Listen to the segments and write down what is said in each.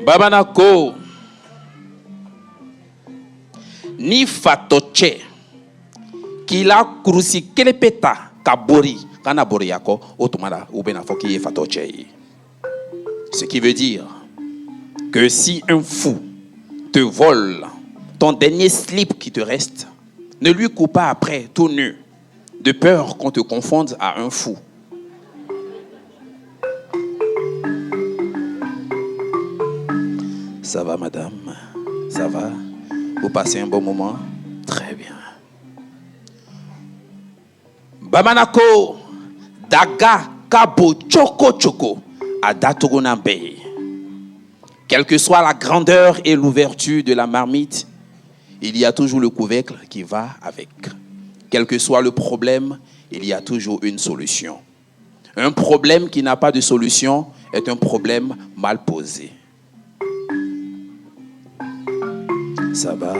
Babanako ni fatoche kila kurusi kelepeta kabori kana boriako otomala ubena foki fatoche. Ce qui veut dire que si un fou te vole ton dernier slip qui te reste, ne lui coupe pas après tout nu, de peur qu'on te confonde à un fou. Ça va, madame? Ça va? Vous passez un bon moment? Très bien. Bamanako daga kabo choko choko adatogonambe. Quelle que soit la grandeur et l'ouverture de la marmite, il y a toujours le couvercle qui va avec. Quel que soit le problème, il y a toujours une solution. Un problème qui n'a pas de solution est un problème mal posé. Ça va?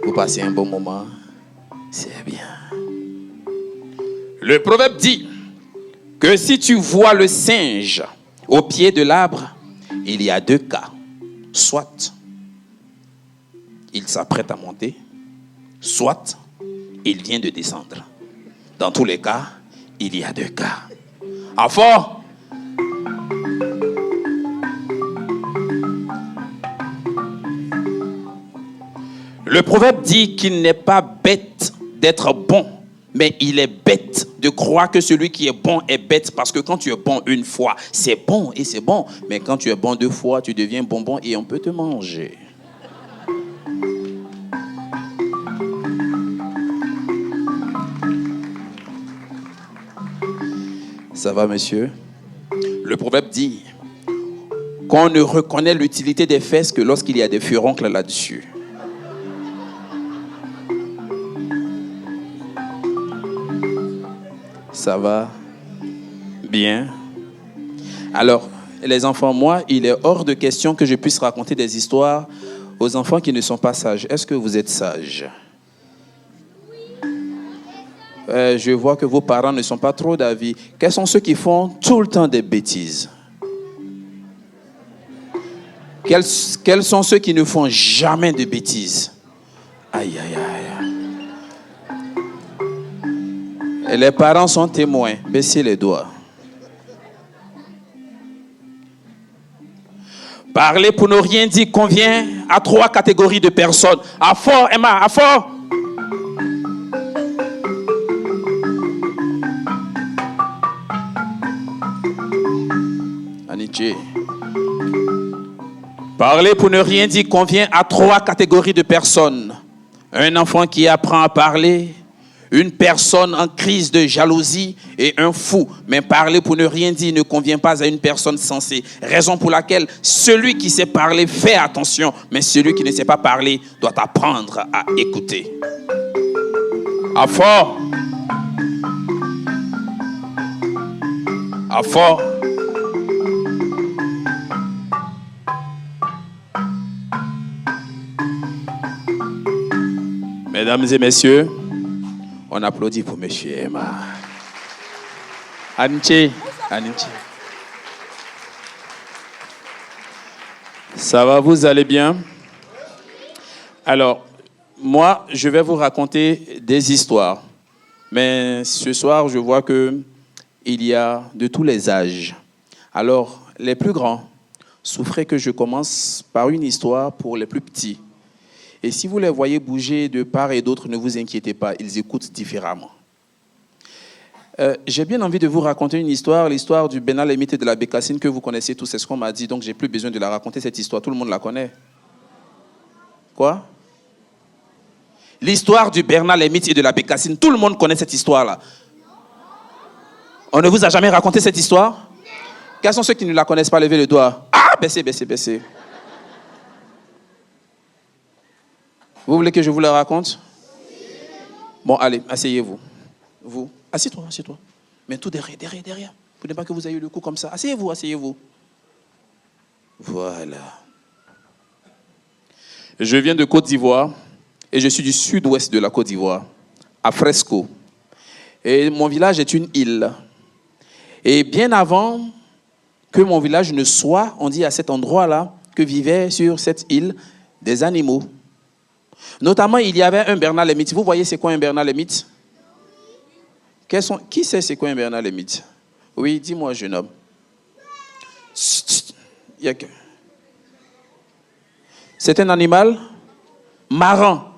Vous passez un bon moment? C'est bien. Le proverbe dit que si tu vois le singe au pied de l'arbre, il y a deux cas. Soit il s'apprête à monter, soit il vient de descendre. Dans tous les cas, il y a deux cas. À fort! Le proverbe dit qu'il n'est pas bête d'être bon, mais il est bête de croire que celui qui est bon est bête, parce que quand tu es bon une fois, c'est bon et c'est bon. Mais quand tu es bon deux fois, tu deviens bonbon et on peut te manger. Ça va, monsieur? Le proverbe dit qu'on ne reconnaît l'utilité des fesses que lorsqu'il y a des furoncles là-dessus. Ça va? Bien. Alors, les enfants, moi, il est hors de question que je puisse raconter des histoires aux enfants qui ne sont pas sages. Est-ce que vous êtes sages? Je vois que vos parents ne sont pas trop d'avis. Quels sont ceux qui font tout le temps des bêtises? Quels sont ceux qui ne font jamais de bêtises? Aïe, aïe, aïe. Et les parents sont témoins. Baissez les doigts. Parler pour ne rien dire convient à trois catégories de personnes. À fort, Emma, à fort. Aniché. Parler pour ne rien dire convient à trois catégories de personnes. Un enfant qui apprend à parler, une personne en crise de jalousie et un fou. Mais parler pour ne rien dire ne convient pas à une personne sensée. Raison pour laquelle celui qui sait parler fait attention, mais celui qui ne sait pas parler doit apprendre à écouter. À fort. À fort. Mesdames et messieurs, on applaudit pour Monsieur Emma. Aniché. Ça va, vous allez bien? Alors, moi, je vais vous raconter des histoires. Mais ce soir, je vois qu'il y a de tous les âges. Alors, les plus grands souffraient que je commence par une histoire pour les plus petits. Et si vous les voyez bouger de part et d'autre, ne vous inquiétez pas, ils écoutent différemment. J'ai bien envie de vous raconter une histoire, l'histoire du Bernard Lemaitre et de la Bécassine que vous connaissez tous, c'est ce qu'on m'a dit, donc j'ai plus besoin de la raconter, cette histoire, tout le monde la connaît. Quoi? L'histoire du Bernard Lemaitre et de la Bécassine, tout le monde connaît cette histoire-là. On ne vous a jamais raconté cette histoire? Quels sont ceux qui ne la connaissent pas? Levez le doigt. Ah, baissez. Vous voulez que je vous la raconte? Bon, allez, asseyez-vous. Vous, assieds-toi. Mais tout derrière. Pour ne pas que vous ayez le cou comme ça. Asseyez-vous. Voilà. Je viens de Côte d'Ivoire et je suis du sud-ouest de la Côte d'Ivoire, à Fresco. Et mon village est une île. Et bien avant que mon village ne soit, on dit à cet endroit-là, que vivaient sur cette île des animaux. Notamment, il y avait un Bernard l'Ermite. Vous voyez c'est quoi un Bernard l'Ermite? Qui sait c'est quoi un Bernard l'Ermite? Oui, dis-moi, jeune homme. C'est un animal marrant.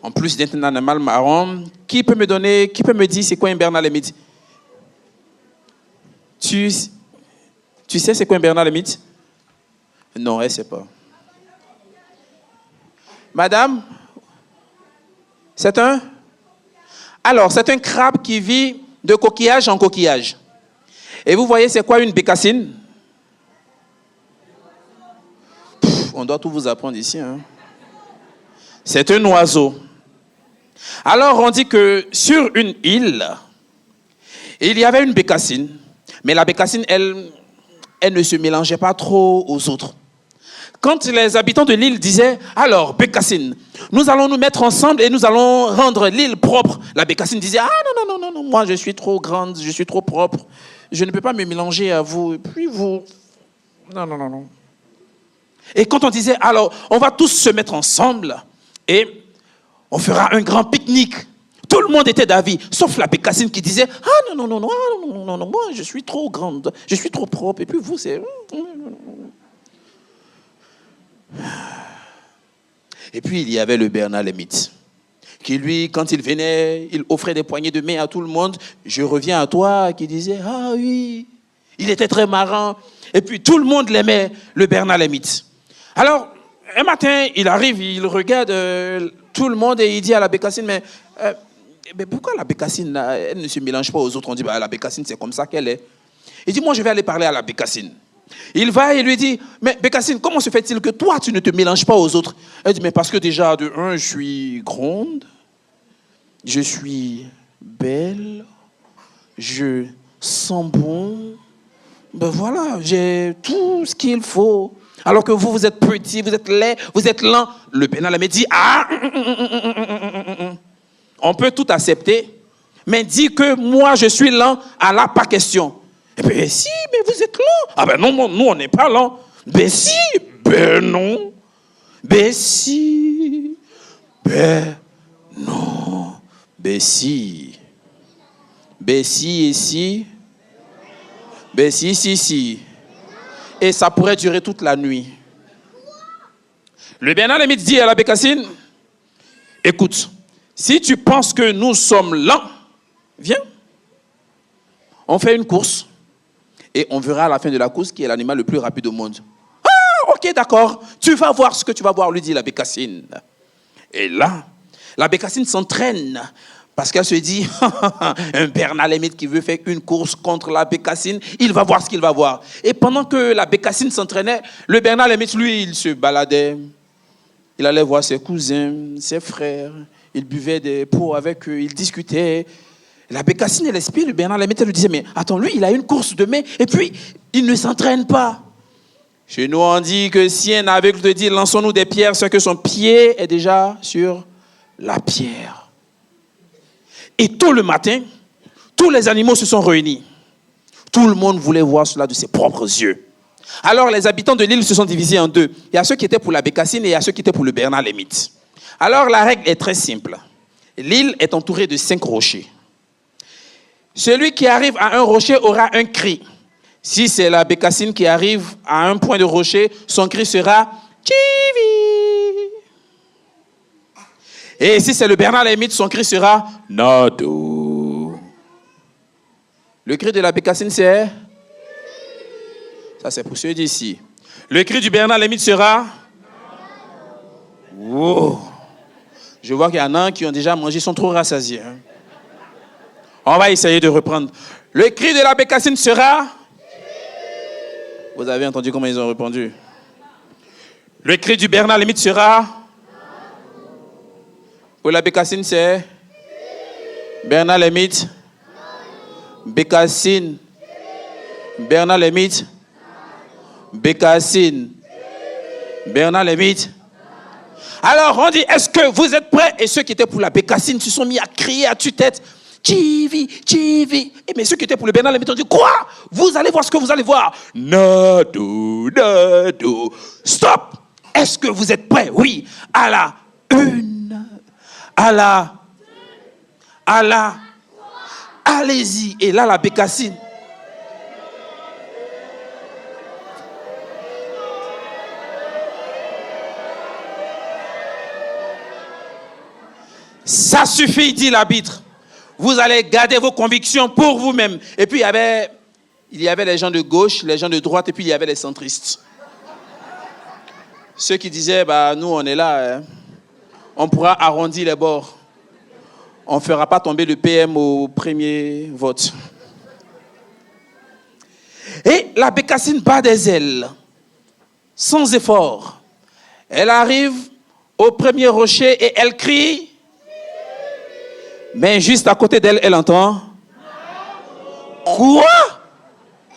En plus d'être un animal marrant, qui peut me dire c'est quoi un Bernard l'Ermite? Tu sais c'est quoi un Bernard l'Ermite? Non, elle ne sait pas. Madame, c'est un crabe qui vit de coquillage en coquillage. Et vous voyez c'est quoi une bécassine? On doit tout vous apprendre ici. Hein? C'est un oiseau. Alors on dit que sur une île, il y avait une bécassine. Mais la bécassine, elle ne se mélangeait pas trop aux autres. Quand les habitants de l'île disaient, alors bécassine, nous allons nous mettre ensemble et nous allons rendre l'île propre. La bécassine disait, ah non, moi je suis trop grande, je suis trop propre. Je ne peux pas me mélanger à vous. Et puis vous, non. Et quand on disait, alors on va tous se mettre ensemble et on fera un grand pique-nique. Tout le monde était d'avis, sauf la bécassine qui disait, ah non, moi je suis trop grande, je suis trop propre. Et puis vous, c'est... Et puis il y avait le Bernard l'Ermite, qui lui, quand il venait, il offrait des poignées de main à tout le monde. Je reviens à toi, qui disait, ah oui, il était très marrant. Et puis tout le monde l'aimait, le Bernard l'Ermite. Alors, un matin, il arrive, il regarde tout le monde et il dit à la bécassine, mais pourquoi la bécassine, elle ne se mélange pas aux autres? On dit, la bécassine, c'est comme ça qu'elle est. Il dit, moi, je vais aller parler à la bécassine. Il va et lui dit, mais bécassine, comment se fait-il que toi, tu ne te mélanges pas aux autres? Elle dit, mais parce que déjà, de un, je suis grande, je suis belle, je sens bon, ben voilà, j'ai tout ce qu'il faut. Alors que vous êtes petit, vous êtes laid, vous êtes lent. Le Bernard l'Ermite dit, on peut tout accepter, mais dit que moi, je suis lent, alors pas question. Eh bien, si, mais vous êtes lent. Ah ben non, nous, on n'est pas lent. Ben si, ben non. Ben si, ben non. Ben si. Ben si et si. Ben si. Et ça pourrait durer toute la nuit. Le Bernard l'Ermite dit à la bécassine, écoute, si tu penses que nous sommes lents, viens. On fait une course. Et on verra à la fin de la course qui est l'animal le plus rapide au monde. Ah, ok, d'accord. Tu vas voir ce que tu vas voir, lui dit la bécassine. Et là, la bécassine s'entraîne. Parce qu'elle se dit, un Bernard l'Ermite qui veut faire une course contre la bécassine, il va voir ce qu'il va voir. Et pendant que la bécassine s'entraînait, le Bernard l'Ermite, lui, il se baladait. Il allait voir ses cousins, ses frères. Il buvait des pots avec eux, il discutait. La bécassine, elle espiait le Bernard l'Ermite, elle lui disait, mais attends, lui, il a une course demain, et puis, il ne s'entraîne pas. Chez nous, on dit que si un aveugle te dit, lançons-nous des pierres, c'est que son pied est déjà sur la pierre. Et tôt le matin, tous les animaux se sont réunis. Tout le monde voulait voir cela de ses propres yeux. Alors, les habitants de l'île se sont divisés en deux. Il y a ceux qui étaient pour la bécassine et il y a ceux qui étaient pour le Bernard l'Ermite. Alors, la règle est très simple. L'île est entourée de 5 rochers. Celui qui arrive à un rocher aura un cri. Si c'est la bécassine qui arrive à un point de rocher, son cri sera « Chivi ». Et si c'est le Bernard l'Ermite, son cri sera « Nado ». Le cri de la bécassine, c'est... Ça, c'est pour ceux d'ici. Le cri du Bernard l'Ermite sera... Wow. Je vois qu'il y en a qui ont déjà mangé, ils sont trop rassasiés. Hein? On va essayer de reprendre. Le cri de la bécassine sera... Vous avez entendu comment ils ont répondu? Le cri du Bernard l'Ermite sera... Pour la bécassine, c'est... Bernard l'Ermite. Bécassine. Bernard l'Ermite. Bécassine. Bernard l'Ermite. Alors, on dit, est-ce que vous êtes prêts? Et ceux qui étaient pour la bécassine se sont mis à crier à tue-tête. Chivi, Chivi. Et mais ceux qui étaient pour le Bernard Lemaitre ont dit, quoi? Vous allez voir ce que vous allez voir. Nado, nado. Stop! Est-ce que vous êtes prêts? Oui. À la une. À la. Allez-y. Et là, la bécassine. Ça suffit, dit l'arbitre. Vous allez garder vos convictions pour vous-même. Et puis, il y avait les gens de gauche, les gens de droite, et puis il y avait les centristes. Ceux qui disaient, nous, on est là, hein. On pourra arrondir les bords. On ne fera pas tomber le PM au premier vote. Et la bécassine bat des ailes, sans effort. Elle arrive au premier rocher et elle crie. Mais juste à côté d'elle, elle entend. Quoi?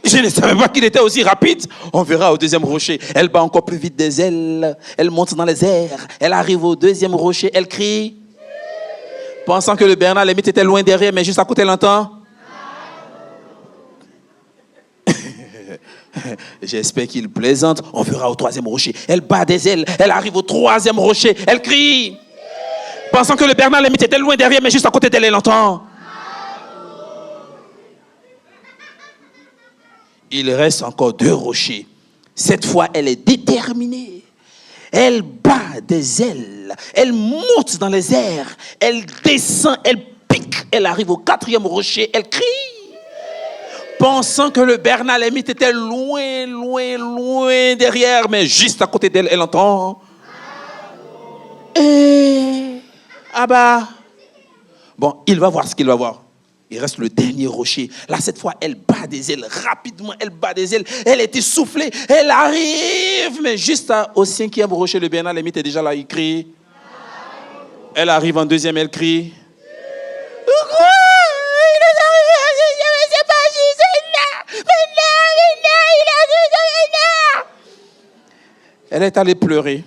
Je ne savais pas qu'il était aussi rapide. On verra au deuxième rocher. Elle bat encore plus vite des ailes. Elle monte dans les airs. Elle arrive au deuxième rocher. Elle crie. Pensant que le Bernard Lemaitre était loin derrière, mais juste à côté, elle entend. J'espère qu'il plaisante. On verra au troisième rocher. Elle bat des ailes. Elle arrive au troisième rocher. Elle crie. Pensant que le Bernard Lemaitre était loin derrière, mais juste à côté d'elle, elle entend. Il reste encore 2 rochers. Cette fois, elle est déterminée. Elle bat des ailes. Elle monte dans les airs. Elle descend, elle pique. Elle arrive au 4e rocher. Elle crie. Pensant que le Bernard Lemaitre était loin, loin, loin derrière, mais juste à côté d'elle, elle entend. Bon, il va voir ce qu'il va voir. Il reste le dernier rocher. Là, cette fois, elle bat des ailes. Rapidement, elle bat des ailes. Elle est essoufflée. Elle arrive. Mais juste au 5e rocher, le Bernard Lemaitre est déjà là. Il crie. Elle arrive en 2e, elle crie. Pourquoi? Il est arrivé en 2e, mais c'est pas juste. Maintenant, il est en 2e, maintenant. Elle est allée pleurer.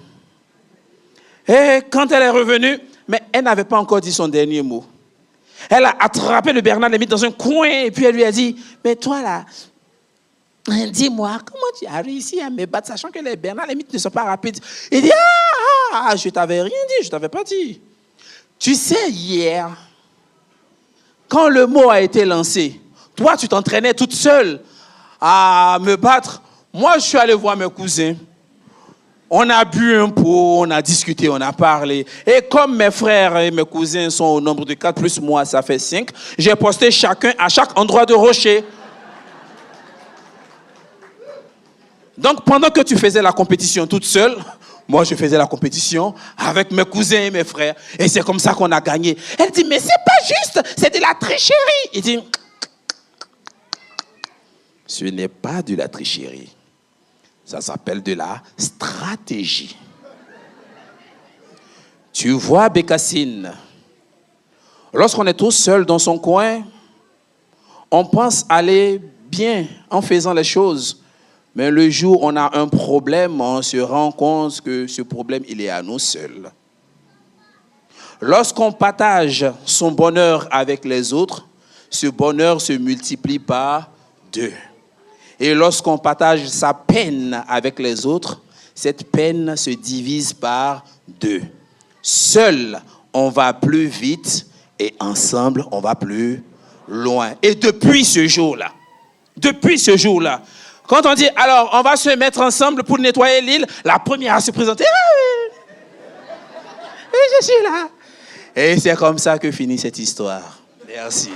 Et quand elle est revenue, mais elle n'avait pas encore dit son dernier mot. Elle a attrapé le Bernard Lemaitre dans un coin et puis elle lui a dit, mais toi là, dis-moi, comment tu as réussi à me battre, sachant que les Bernard Lemaitre ne sont pas rapides? Il dit, je t'avais rien dit, je t'avais pas dit. Tu sais, hier, quand le mot a été lancé, toi tu t'entraînais toute seule à me battre. Moi je suis allé voir mes cousins. On a bu un pot, on a discuté, on a parlé. Et comme mes frères et mes cousins sont au nombre de 4 plus moi, ça fait 5, j'ai posté chacun à chaque endroit de rocher. Donc pendant que tu faisais la compétition toute seule, moi je faisais la compétition avec mes cousins et mes frères. Et c'est comme ça qu'on a gagné. Elle dit, mais c'est pas juste, c'est de la tricherie. Il dit, ce n'est pas de la tricherie. Ça s'appelle de la stratégie. Tu vois, bécassine, lorsqu'on est tout seul dans son coin, on pense aller bien en faisant les choses. Mais le jour où on a un problème, on se rend compte que ce problème, il est à nous seuls. Lorsqu'on partage son bonheur avec les autres, ce bonheur se multiplie par 2. Et lorsqu'on partage sa peine avec les autres, cette peine se divise par 2. Seul, on va plus vite et ensemble, on va plus loin. Et depuis ce jour-là, quand on dit, alors, on va se mettre ensemble pour nettoyer l'île, la première à se présenter, oui, je suis là. Et c'est comme ça que finit cette histoire. Merci.